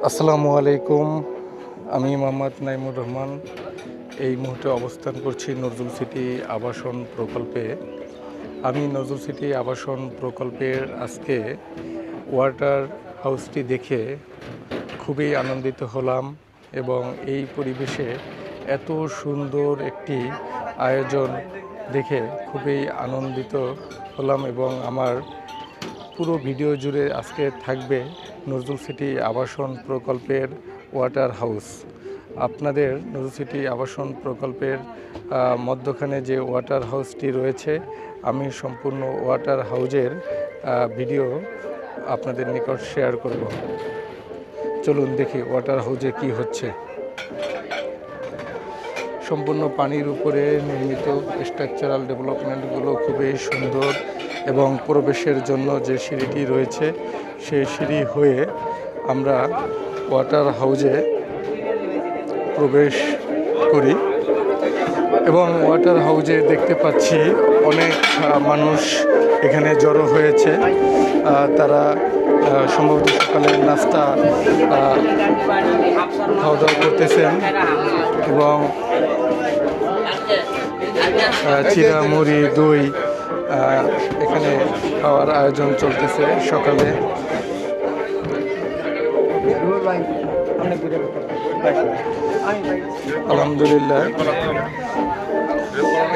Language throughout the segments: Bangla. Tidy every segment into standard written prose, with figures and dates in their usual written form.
আসসালামু আলাইকুম। আমি মোহাম্মদ নাইমুর রহমান। এই মুহূর্তে অবস্থান করছি নজরুল সিটি আবাসন প্রকল্পে। আমি নজরুল সিটি আবাসন প্রকল্পের আজকে ওয়াটার হাউসটি দেখে খুবই আনন্দিত হলাম এবং এই পরিবেশে এত সুন্দর একটি আয়োজন দেখে খুবই আনন্দিত হলাম এবং আমার পুরো ভিডিও জুড়ে আজকে থাকবে নজরুল সিটি আবাসন প্রকল্পের ওয়াটার হাউস। আপনাদের নজরুল সিটি আবাসন প্রকল্পের মধ্যখানে যে ওয়াটার হাউসটি রয়েছে, আমি সম্পূর্ণ ওয়াটার হাউজের ভিডিও আপনাদের নিকট শেয়ার করব। চলুন দেখি ওয়াটার হাউজে কি হচ্ছে। সম্পূর্ণ পানির উপরে নির্মিত স্ট্রাকচারাল ডেভেলপমেন্টগুলো খুবই সুন্দর এবং প্রবেশের জন্য যে সিঁড়িটি রয়েছে সেই সিঁড়ি হয়ে আমরা ওয়াটার হাউজে প্রবেশ করি এবং ওয়াটার হাউজে দেখতে পাচ্ছি অনেক মানুষ এখানে জড়ো হয়েছে। তারা সম্ভবত সকালের নাস্তা খাওয়া দাওয়া করতেছেন এবং চিরা, মুড়ি, দই এখানে খাওয়ার আয়োজন চলতেছে সকালে। আলহামদুলিল্লাহ,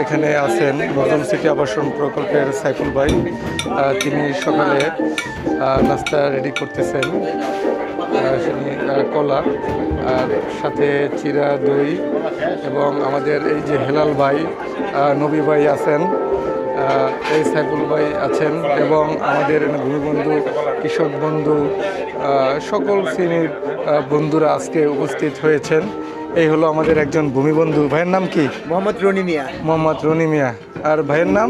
এখানে আছেন নজরুল সিটি আবাসন প্রকল্পের সাইফুল ভাই। তিনি সকালে নাস্তা রেডি করতেছেন, কলা আর সাথে চিরা, দই এবং আমাদের এই যে হেলাল ভাই, নবী ভাই আছেন, এই সাইফুল ভাই আছেন এবং আমাদের ভূমিবন্ধু, কৃষক বন্ধু, সকল শ্রেণীর বন্ধুরা আজকে উপস্থিত হয়েছেন। এই হলো আমাদের একজন ভূমিবন্ধু। ভাইয়ের নাম কি? মোহাম্মদ রনি মিয়া। মোহাম্মদ রনি মিয়া। আর ভাইয়ের নাম?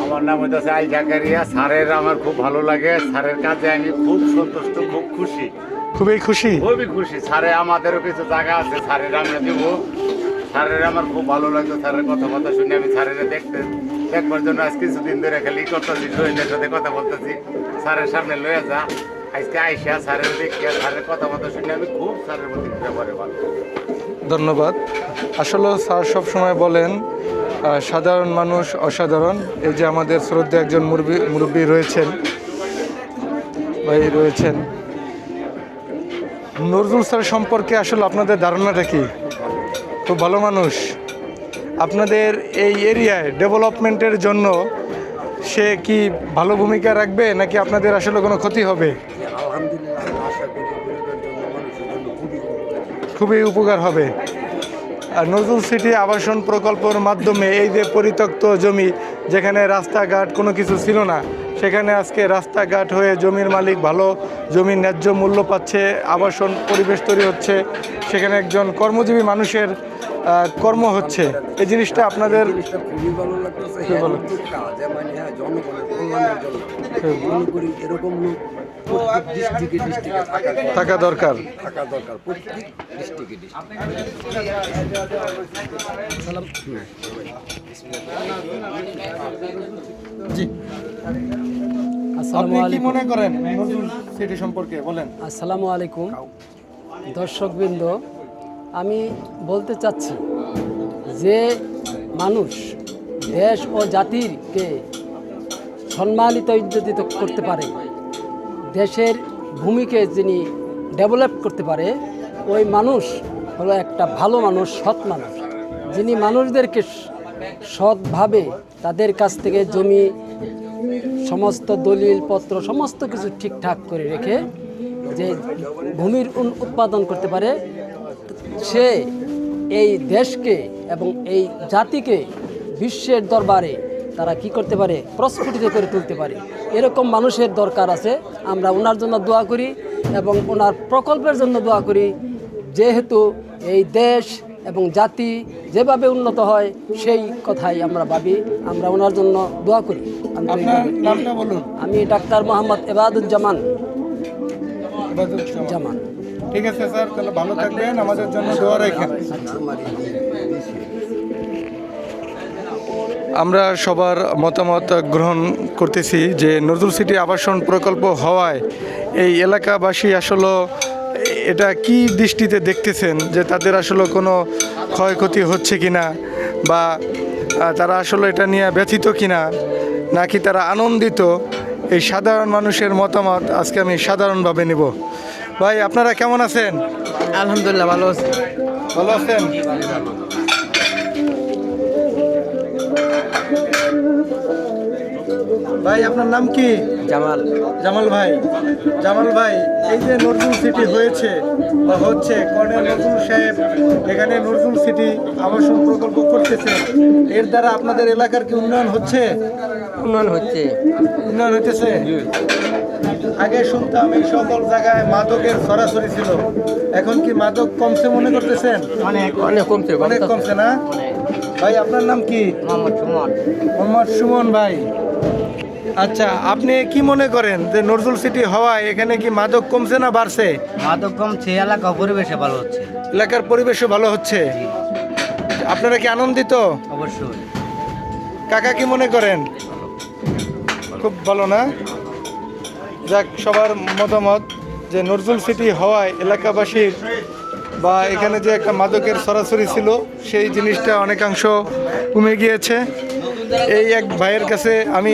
আমার নাম হচ্ছে আই জাকারিয়া। স্যারের আমার খুব ভালো লাগে, স্যারের কাজে আমি খুব সন্তুষ্ট, খুব খুশি, খুবই খুশি। খুবই খুশি। স্যারে আমাদেরও কিছু জায়গা আছে, স্যারের আমরা দিব। স্যারের আমার খুব ভালো লাগতো, স্যারের কথা শুনে আমি স্যারের দেখবার জন্য আজ কিছুদিন ধরে খালি করতেছি, শহীদের সাথে কথা বলতেছি, স্যারের সামনে লয়ে যা। আজকে আইসা স্যারের দেখিয়া স্যারের কথা শুনে আমি খুব স্যারের প্রতি ব্যাপারে ভালো। ধন্যবাদ। আসলে স্যার সবসময় বলেন সাধারণ মানুষ অসাধারণ। এই যে আমাদের শ্রদ্ধা একজন মুরব্বী রয়েছেন, ভাই রয়েছেন। নজরুল স্যার সম্পর্কে আসলে আপনাদের ধারণাটা কি? খুব ভালো মানুষ। আপনাদের এই এরিয়ায় ডেভেলপমেন্টের জন্য সে কি ভালো ভূমিকা রাখবে নাকি আপনাদের আসলে কোনো ক্ষতি হবে? খুবই উপকার হবে। আর নজরুল সিটি আবাসন প্রকল্পের মাধ্যমে এই যে পরিত্যক্ত জমি, যেখানে রাস্তাঘাট কোনো কিছু ছিল না, সেখানে আজকে রাস্তাঘাট হয়ে জমির মালিক ভালো জমির ন্যায্য মূল্য পাচ্ছে, আবাসন পরিবেশ তৈরি হচ্ছে, সেখানে একজন কর্মজীবী মানুষের কর্ম হচ্ছে। এই জিনিসটা আপনাদের খুবই ভালো লাগতেছে। জনগণের কল্যাণের জন্য এরকম লোক ডিস্ট্রিক্টে থাকা দরকার। প্রত্যেক ডিস্ট্রিক্টে। জি, আপনি কি মনে করেন নজরুল সিটি সম্পর্কে বলেন? আসসালামু আলাইকুম দর্শকবৃন্দ, আমি বলতে চাচ্ছি যে মানুষ দেশ ও জাতিকে সম্মানিত ইজ্জতিত করতে পারে, দেশের ভূমিকে যিনি ডেভেলপ করতে পারে, ওই মানুষ হলো একটা ভালো মানুষ, সৎ মানুষ, যিনি মানুষদেরকে সৎভাবে তাদের কাছ থেকে জমি, সমস্ত দলিলপত্র, সমস্ত কিছু ঠিকঠাক করে রেখে যে ভূমির উৎপাদন করতে পারে, সে এই দেশকে এবং এই জাতিকে বিশ্বের দরবারে তারা কি করতে পারে, প্রস্ফুটিত করে তুলতে পারে। এরকম মানুষের দরকার আছে। আমরা ওনার জন্য দোয়া করি এবং ওনার প্রকল্পের জন্য দোয়া করি, যেহেতু এই দেশ এবং জাতি যেভাবে উন্নত হয় সেই কথাই আমরা ভাবি, আমরা ওনার জন্য দোয়া করি। আমি ডাক্তার মোহাম্মদ এবাদুজ্জামান। ঠিক আছে স্যার, তাহলে ভালো থাকবেন, আমাদের জন্য দোয়া রাখেন। আমরা সবার মতামত গ্রহণ করতেছি যে নজরুল সিটি আবাসন প্রকল্প হওয়ায় এই এলাকাবাসী আসলে এটা কি দৃষ্টিতে দেখতেছেন যে তাদের আসলে কোনো ক্ষয়ক্ষতি হচ্ছে কিনা বা তারা আসলে এটা নিয়ে ব্যথিত কিনা নাকি তারা আনন্দিত, এই সাধারণ মানুষের মতামত আজকে আমি সাধারণভাবে নেব। ভাই আপনারা কেমন আছেন? আলহামদুলিল্লাহ ভালো আছি। ভালো আছেন? ভাই আপনার নাম কি? জামাল। জামাল ভাই, জামাল ভাই, এই যে নজরুল সিটি হয়েছে বা হচ্ছে, কর্নেল নজরুল সাহেব এখানে নজরুল সিটি আবাসন প্রকল্প করতেছে, এর দ্বারা আপনাদের এলাকার কি উন্নয়ন হচ্ছে? উন্নয়ন হচ্ছে। উন্নয়ন হইতেছে? আগে শুনতাম এই সকল জায়গায় মাদকের সরাসরি ছিল, এখন কি মাদক কমছে মনে করতেছেন? অনেক কমছে। অনেক কমছে না? ভাই আপনার নাম কি? মোহাম্মদ সুমন। মোহাম্মদ সুমন ভাই, আচ্ছা আপনি কি মনে করেন যে নজরুল সিটি হওয়ায় এখানে কি মাদক কমছে না বাড়ছে? মাদক কমছে, এলাকা পরিবেশে ভালো হচ্ছে। এলাকার পরিবেশও ভালো হচ্ছে, আপনারা কি আনন্দিত? অবশ্যই। কাকা কি মনে করেন? খুব ভালো না? যাক, সবার মতামত যে নজরুল সিটি হওয়ায় এলাকাবাসীর বা এখানে যে একটা মাদকের সরাসরি ছিল সেই জিনিসটা অনেকাংশ কমে গিয়েছে। এই এক ভাইয়ের কাছে আমি,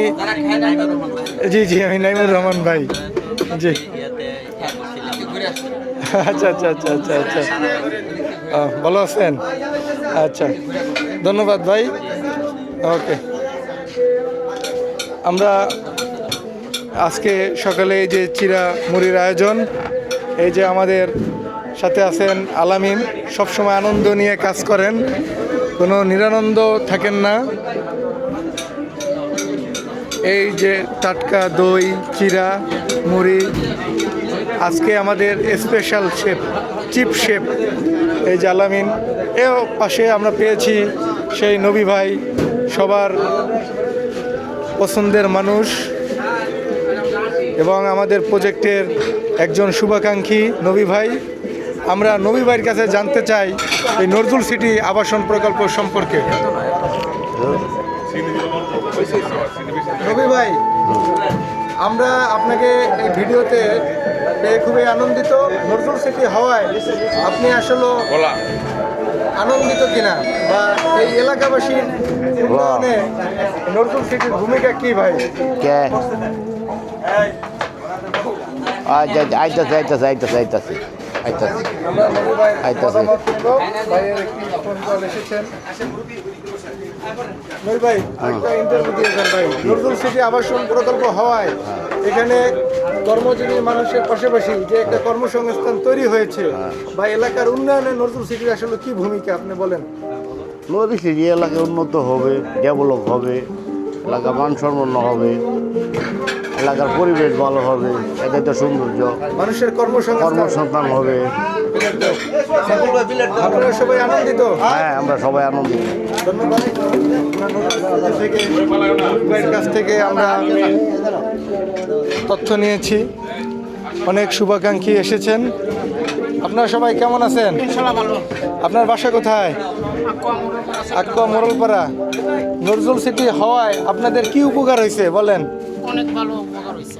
জি আমি নাইমুর রহমান ভাই, জি আচ্ছা আচ্ছা আচ্ছা আচ্ছা আচ্ছা, ভালো আছেন? আচ্ছা, ধন্যবাদ ভাই। ওকে, আমরা আজকে সকালে এই যে চিরা মুড়ির আয়োজন, এই যে আমাদের সাথে আছেন আলামিন, সবসময় আনন্দ নিয়ে কাজ করেন, কোনো নিরানন্দ থাকেন না। এই যে টাটকা দই, চিরা মুড়ি, আজকে আমাদের স্পেশাল শেফ, চিফ শেফ এই যে আলামিন। এও পাশে আমরা পেয়েছি সেই নবী ভাই, সবার পছন্দের মানুষ এবং আমাদের প্রজেক্টের একজন শুভাকাঙ্ক্ষী নবী ভাই। আমরা নবী ভাইয়ের কাছে জানতে চাই এই নজরুল সিটি আবাসন প্রকল্প সম্পর্কে। নবী ভাই, আমরা আপনাকে এই ভিডিওতে পেয়ে খুবই আনন্দিত। নজরুল সিটি হওয়ায় আপনি আসলে আনন্দিত কিনা, বা এই এলাকাবাসীর উন্নয়নে নজরুল সিটির ভূমিকা কি ভাই? কে আইতাছে আমরা নবী ভাইয়ের আইতাছে। মতামত নেব। ভাইয়ের একটি ফোন কল এসেছেন। নবী ভাই, একটা ইন্টারভিউ দিয়েছেন ভাই। নজরুল সিটি আবাসন প্রকল্প হওয়ায় এখানে কর্মজীবী মানুষের পাশাপাশি যে একটা কর্মসংস্থান তৈরি হয়েছে, বা এলাকার উন্নয়নে নজরুল সিটির আসলে কি ভূমিকা আপনি বলেন? নদী সিটি এলাকা উন্নত হবে, ডেভেলপ হবে, এলাকা মানসম্পন্ন হবে, এলাকার পরিবেশ ভালো হবে, এটাই তো সৌন্দর্য, মানুষের কর্মসংস্থান কর্মসংস্থান হবে। আপনারা সবাই আনন্দিত? হ্যাঁ, আমরা সবাই আনন্দিত। ধন্যবাদ। থেকে নবী ভাইয়ের কাছ থেকে আমরা তথ্য নিয়েছি, অনেক শুভাকাঙ্ক্ষী এসেছেন। আপনারা সবাই কেমন আছেন? আপনার বাসা কোথায়? আক্কা মোরলপাড়া। নজরুল সিটি হওয়ায় আপনাদের কি উপকার হয়েছে বলেন? অনেক ভালো উপকার হয়েছে।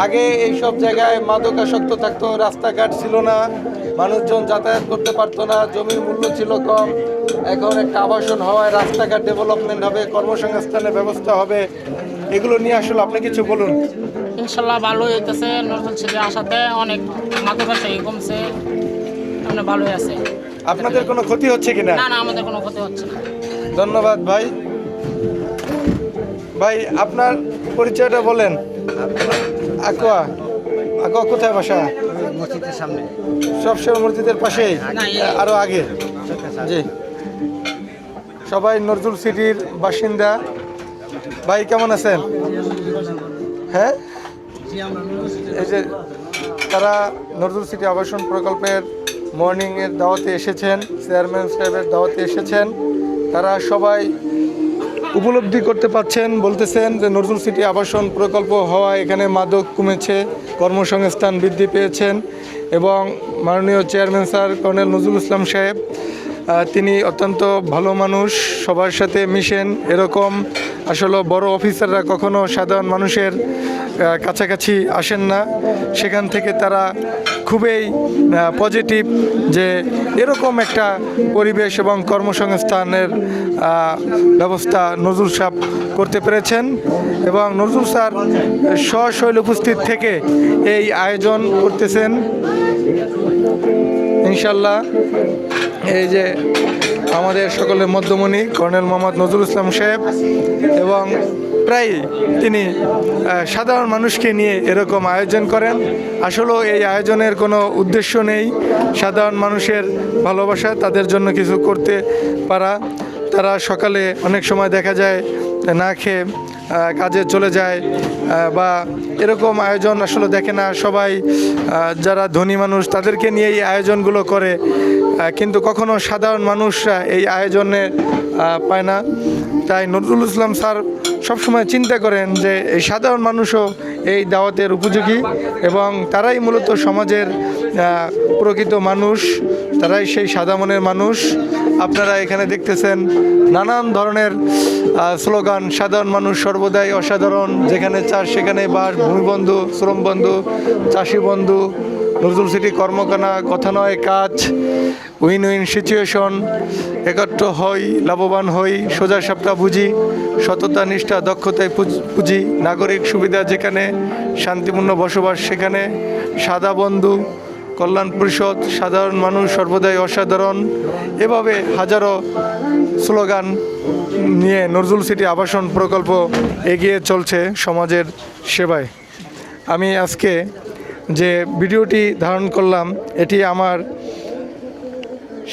আগে এই সব জায়গায় মাদকাসক্ত থাকতো, রাস্তাঘাট ছিল না, মানুষজন যাতায়াত করতে পারতো না, জমির মূল্য ছিল কম। এখন একটা আবাসন হওয়ায় রাস্তাঘাট ডেভেলপমেন্ট হবে, কর্মসংস্থানের ব্যবস্থা হবে, এগুলো নিয়ে আসলে আপনি কিছু বলুন। ইনশাল্লাহ ভালো হইতেছে। নজরুল সিটি আসাতে অনেক মাদকাসক্ত কমছে, মানে ভালোই আছে। আপনাদের কোনো ক্ষতি হচ্ছে কিনা? না, আমাদের কোনো ক্ষতি হচ্ছে না। ধন্যবাদ ভাই। ভাই আপনার পরিচয়টা বলেন। আকুয়া, আকুয়া কোথায় বাসা? মসজিদের সামনে। সবসময় মসজিদের পাশেই, আরো আগে? জি, সবাই নজরুল সিটির বাসিন্দা। ভাই কেমন আছেন? হ্যাঁ, এই যে তারা নজরুল সিটি আবাসন প্রকল্পের মর্নিংয়ের দাওয়াতে এসেছেন, চেয়ারম্যান সাহেবের দাওয়াতে এসেছেন, তারা সবাই উপলব্ধি করতে পারছেন, বলতেছেন যে নজরুল সিটি আবাসন প্রকল্প হওয়ায় এখানে মাদক কমেছে, কর্মসংস্থান বৃদ্ধি পেয়েছেন। এবং মাননীয় chairman sir colonel Nazrul Islam সাহেব, তিনি অত্যন্ত ভালো মানুষ, সবার সাথে মিশেন। এরকম আসলে বড় অফিসাররা কখনো সাধারণ মানুষের কাছাকাছি আসেন না, সেখান থেকে তারা খুবই পজিটিভ যে এরকম একটা পরিবেশ এবং কর্মসংস্থানের ব্যবস্থা নজরুল সাহেব করতে পেরেছেন এবং নজরুল স্যার সশৈল উপস্থিত থেকে এই আয়োজন করতেছেন। ইনশাল্লাহ এই যে আমাদের সকলের মধ্যমণি কর্নেল মোহাম্মদ নজরুল ইসলাম সাহেব এবং প্রায় তিনি সাধারণ মানুষকে নিয়ে এরকম আয়োজন করেন। আসলেও এই আয়োজনের কোনো উদ্দেশ্য নেই, সাধারণ মানুষের ভালোবাসা, তাদের জন্য কিছু করতে পারা। তারা সকালে অনেক সময় দেখা যায় না খেয়ে কাজে চলে যায় বা এরকম আয়োজন আসলে দেখে না সবাই, যারা ধনী মানুষ তাদেরকে নিয়ে এই আয়োজনগুলো করে, কিন্তু কখনো সাধারণ মানুষরা এই আয়োজনে পায় না। তাই নজরুল ইসলাম স্যার সবসময় চিন্তা করেন যে এই সাধারণ মানুষও এই দাওয়াতের উপযোগী এবং তারাই মূলত সমাজের প্রকৃত মানুষ, তারাই সেই সাদা মনের মানুষ। আপনারা এখানে দেখতেছেন নানান ধরনের স্লোগান, সাধারণ মানুষ সর্বদাই অসাধারণ, যেখানে চাষ সেখানে বাস, ভূমিবন্ধু, শ্রমবন্ধু, চাষি বন্ধু, নজরুল সিটি কর্মকানা, কথা নয় কাজ, উইন উইন সিচুয়েশন, একত্র হই লাভবান হই, সোজা সাপটা বুঝি, সততা নিষ্ঠা দক্ষতায় পুঁজি, নাগরিক সুবিধা যেখানে, শান্তিপূর্ণ বসবাস সেখানে, সাদা বন্ধু, কল্যাণ পরিষদ, সাধারণ মানুষ সর্বদাই অসাধারণ, এভাবে হাজারো স্লোগান নিয়ে নজরুল সিটি আবাসন প্রকল্প এগিয়ে চলছে সমাজের সেবায়। আমি আজকে যে ভিডিওটি ধারণ করলাম এটি আমার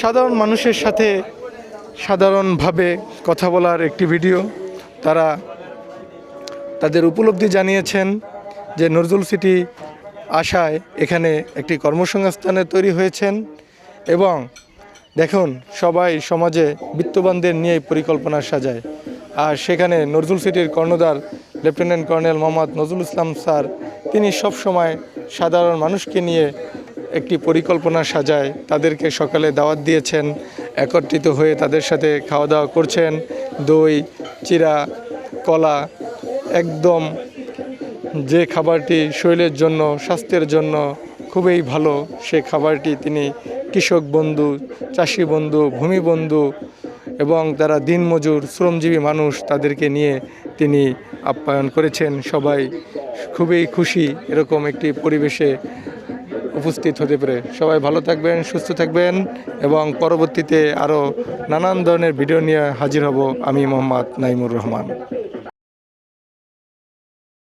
সাধারণ মানুষের সাথে সাধারণভাবে কথা বলার একটি ভিডিও। তারা তাদের উপলব্ধি জানিয়েছেন যে নজরুল সিটি আশায় এখানে একটি কর্মসংস্থানে তৈরি হয়েছেন এবং দেখুন সবাই সমাজে বিত্তবানদের নিয়ে পরিকল্পনা সাজায়, আর সেখানে নজরুল সিটির কর্ণধার lieutenant colonel Mohammad Nazrul Islam sir তিনি সবসময় সাধারণ মানুষকে নিয়ে একটি পরিকল্পনা সাজায়, তাদেরকে সকালে দাওয়াত দিয়েছেন, একত্রিত হয়ে তাদের সাথে খাওয়া দাওয়া করছেন, দই চিরা কলা, একদম যে খাবারটি শরীরের জন্য স্বাস্থ্যের জন্য খুবই ভালো সে খাবারটি তিনি কৃষক বন্ধু, চাষি বন্ধু, ভূমি বন্ধু এবং তারা দিনমজুর শ্রমজীবী মানুষ তাদেরকে নিয়ে তিনি আপ্যায়ন করেছেন। সবাই খুবই খুশি এরকম একটি পরিবেশে উপস্থিত হতে পারে। সবাই ভালো থাকবেন, সুস্থ থাকবেন এবং পরবর্তীতে আরও নানান ধরনের ভিডিও নিয়ে হাজির হব। আমি মোহাম্মদ নাইমুর রহমান।